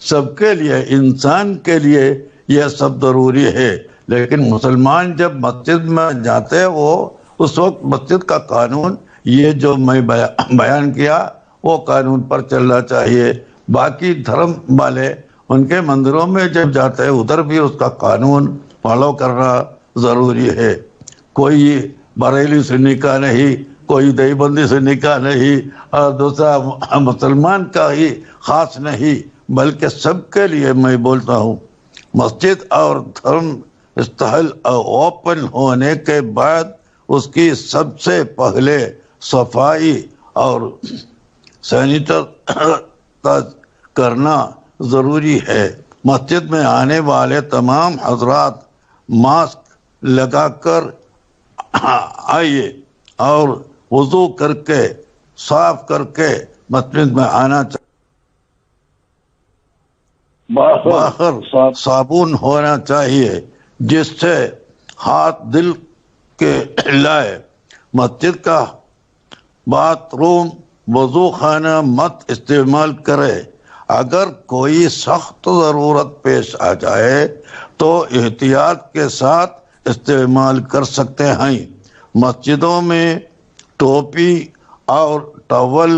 سب کے لیے، انسان کے لیے یہ سب ضروری ہے. لیکن مسلمان جب مسجد میں جاتے ہیں وہ اس وقت مسجد کا قانون یہ جو میں بیان کیا وہ قانون پر چلنا چاہیے. باقی دھرم والے ان کے مندروں میں جب جاتے ہیں ادھر بھی اس کا قانون فالو کرنا ضروری ہے. کوئی بریلی سے نکاح نہیں، کوئی دیوبندی سے نکاح نہیں، اور دوسرا مسلمان کا ہی خاص نہیں، بلکہ سب کے لیے میں بولتا ہوں. مسجد اور دھرم استحل اوپن ہونے کے بعد اس کی سب سے پہلے صفائی اور سینیٹائز کرنا ضروری ہے. مسجد میں آنے والے تمام حضرات ماسک لگا کر آئیے اور وضو کر کے صاف کر کے مسجد میں آنا چاہیے. باہر صابن ہونا چاہیے جس سے ہاتھ دل کے لائے. مسجد کا باتھ روم وضو خانہ مت استعمال کرے. اگر کوئی سخت ضرورت پیش آ جائے تو احتیاط کے ساتھ استعمال کر سکتے ہیں. مسجدوں میں ٹوپی اور ٹاول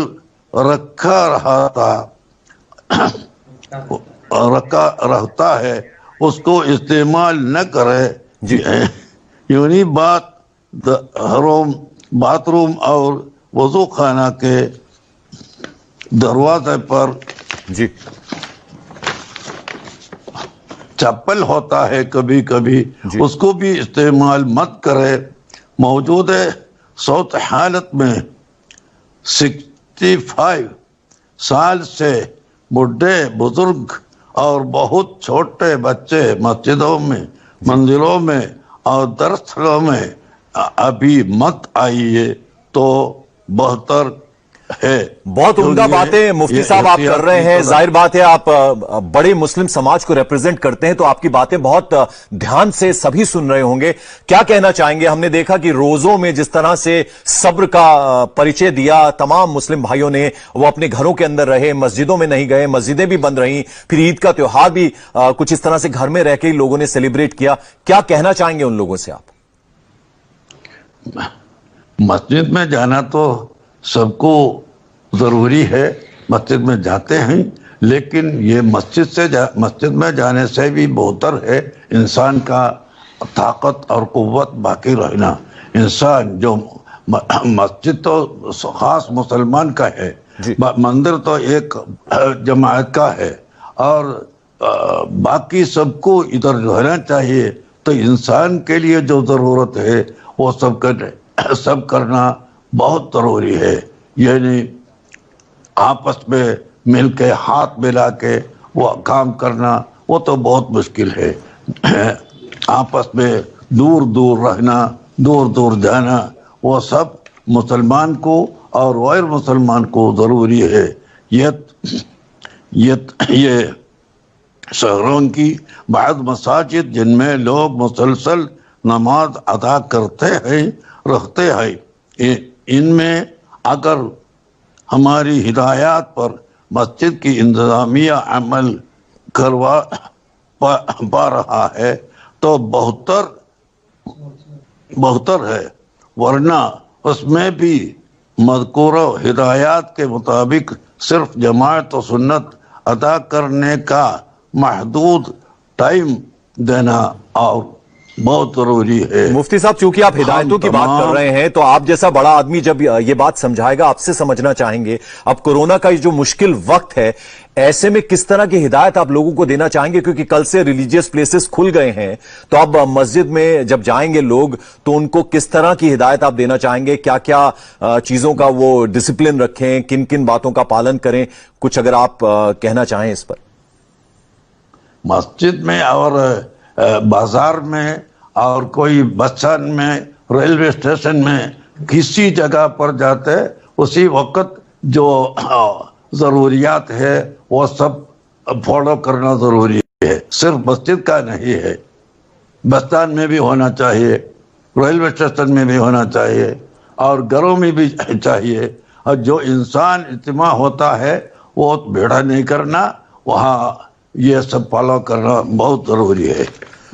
رہتا ہے اس کو استعمال نہ کرے. یونی باتھ روم اور وضو خانہ کے دروازے پر چپل ہوتا ہے کبھی کبھی، اس کو بھی استعمال مت کرے. موجودہ صورت حالت میں 65 سال سے بوڑھے بزرگ اور بہت چھوٹے بچے مسجدوں میں، مندروں میں اور درسگاہوں میں ابھی مت آئیے تو بہتر ہے. بہت عمدہ باتیں مفتی صاحب آپ کر رہے ہیں. ظاہر بات ہے آپ بڑے مسلم سماج کو ریپرزینٹ کرتے ہیں تو آپ کی باتیں بہت دھیان سے سبھی سن رہے ہوں گے. کیا کہنا چاہیں گے؟ ہم نے دیکھا کہ روزوں میں جس طرح سے صبر کا پریچے دیا تمام مسلم بھائیوں نے، وہ اپنے گھروں کے اندر رہے، مسجدوں میں نہیں گئے، مسجدیں بھی بند رہیں، پھر عید کا تہوار بھی کچھ اس طرح سے گھر میں رہ کے لوگوں نے سیلیبریٹ کیا. کیا کہنا چاہیں گے ان لوگوں سے آپ؟ مسجد میں جانا تو سب کو ضروری ہے، مسجد میں جاتے ہیں، لیکن یہ مسجد میں جانے سے بھی بہتر ہے انسان کا طاقت اور قوت باقی رہنا. انسان جو مسجد تو خاص مسلمان کا ہے، مندر تو ایک جماعت کا ہے، اور باقی سب کو ادھر رہنا چاہیے. تو انسان کے لیے جو ضرورت ہے وہ سب کرنا بہت ضروری ہے. یعنی آپس میں مل کے ہاتھ ملا کے وہ کام کرنا وہ تو بہت مشکل ہے. آپس میں دور دور رہنا، دور دور جانا، وہ سب مسلمان کو اور غیر مسلمان کو ضروری ہے. یہ شہروں کی بعض مساجد جن میں لوگ مسلسل نماز ادا کرتے ہیں رہتے ہیں، ان میں اگر ہماری ہدایات پر مسجد کی انتظامیہ عمل کروا پا رہا ہے تو بہتر ہے، ورنہ اس میں بھی مذکورہ ہدایات کے مطابق صرف جماعت و سنت ادا کرنے کا محدود ٹائم دینا اور بہت ضروری ہے. مفتی صاحب چونکہ آپ ہدایتوں کی بات کر رہے ہیں تو آپ جیسا بڑا آدمی جب یہ بات سمجھائے گا آپ سے سمجھنا چاہیں گے اب کورونا کا جو مشکل وقت ہے ایسے میں کس طرح کی ہدایت آپ لوگوں کو دینا چاہیں گے؟ کیونکہ کل سے ریلیجیس پلیسز کھل گئے ہیں تو اب مسجد میں جب جائیں گے لوگ تو ان کو کس طرح کی ہدایت آپ دینا چاہیں گے؟ کیا کیا چیزوں کا وہ ڈسپلن رکھیں، کن کن باتوں کا پالن کریں؟ کچھ اگر آپ کہنا چاہیں اس پر. مسجد میں اور بازار میں اور کوئی بس اسٹینڈ میں، ریلوے اسٹیشن میں، کسی جگہ پر جاتے اسی وقت جو ضروریات ہے وہ سب فالو کرنا ضروری ہے. صرف مسجد کا نہیں ہے، بس اسٹینڈ میں بھی ہونا چاہیے، ریلوے اسٹیشن میں بھی ہونا چاہیے اور گھروں میں بھی چاہیے. اور جو انسان اجتماع ہوتا ہے وہ بھیڑا نہیں کرنا، وہاں یہ سب فالو کرنا بہت ضروری ہے۔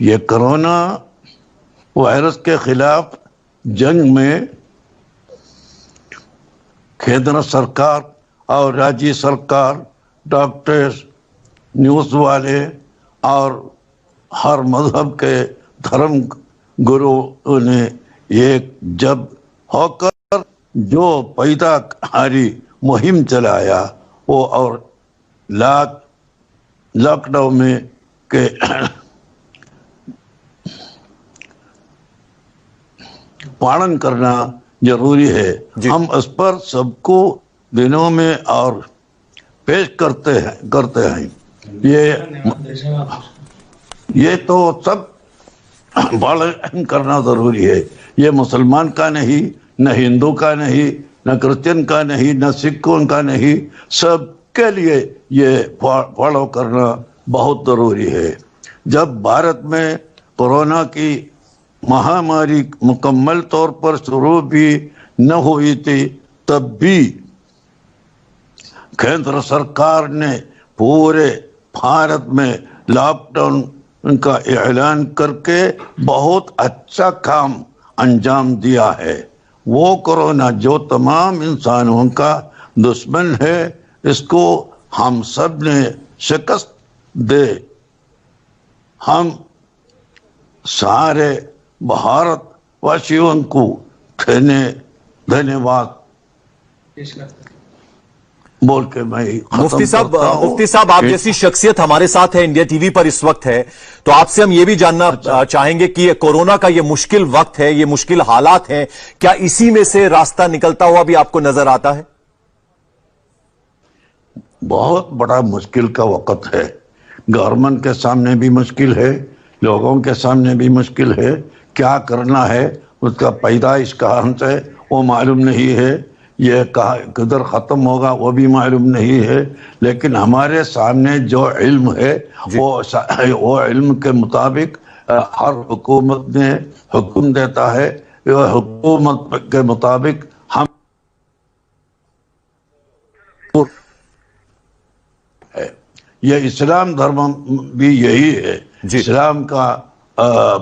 یہ کرونا وائرس کے خلاف جنگ میں کیندر سرکار اور راجی سرکار، ڈاکٹرز، نیوز والے اور ہر مذہب کے دھرم گرو نے ایک جب ہو کر جو پیدا کاری مہم چلایا وہ، اور لاک ڈاؤن میں کہ پالن کرنا ضروری ہے۔ ہم اس پر سب کو دنوں میں اور پیش کرتے ہیں۔ یہ تو سب پالن کرنا ضروری ہے۔ یہ مسلمان کا نہیں، نہ ہندو کا نہیں، نہ کرسچن کا نہیں، نہ سکھوں کا نہیں، سب کے لیے یہ فالو کرنا بہت ضروری ہے۔ جب بھارت میں کورونا کی مہاماری مکمل طور پر شروع بھی نہ ہوئی تھی، تب بھی کیندر سرکار نے پورے بھارت میں لاک ڈاؤن کا اعلان کر کے بہت اچھا کام انجام دیا ہے۔ وہ کورونا جو تمام انسانوں کا دشمن ہے، اس کو ہم سب نے شکست دے۔ ہم سارے بھارت واسیوں کو دھنیہ واد بول کے میں مفتی صاحب آپ جیسی شخصیت ہمارے ساتھ ہے، انڈیا ٹی وی پر اس وقت ہے، تو آپ سے ہم یہ بھی جاننا چاہیں گے کہ کورونا کا یہ مشکل وقت ہے، یہ مشکل حالات ہیں، کیا اسی میں سے راستہ نکلتا ہوا بھی آپ کو نظر آتا ہے؟ بہت بڑا مشکل کا وقت ہے۔ گورنمنٹ کے سامنے بھی مشکل ہے، لوگوں کے سامنے بھی مشکل ہے۔ کیا کرنا ہے، اس کا پیدائش کہاں سے وہ معلوم نہیں ہے، یہ کدھر ختم ہوگا وہ بھی معلوم نہیں ہے۔ لیکن ہمارے سامنے جو علم ہے وہ علم کے مطابق ہر حکومت نے حکم دیتا ہے، حکومت کے مطابق ہم یہ اسلام دھرم بھی یہی ہے۔ اسلام کا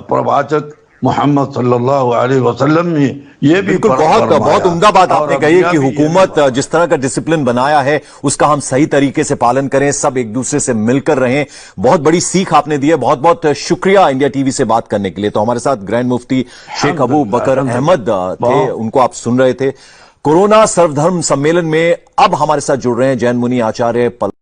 پرواچک محمد صلی اللہ علیہ وسلم نے یہ بھی بہت عمدہ بات آپ نے کہی کہ حکومت جس طرح کا ڈسپلن بنایا ہے اس کا ہم صحیح طریقے سے پالن کریں، سب ایک دوسرے سے مل کر رہیں۔ بہت بڑی سیکھ آپ نے دی ہے، بہت بہت شکریہ انڈیا ٹی وی سے بات کرنے کے لیے۔ تو ہمارے ساتھ گرینڈ مفتی شیخ ابو بکر احمد تھے، ان کو آپ سن رہے تھے۔ کورونا سرو دھرم سمیلن میں اب ہمارے ساتھ جڑ رہے ہیں جین منی آچاریہ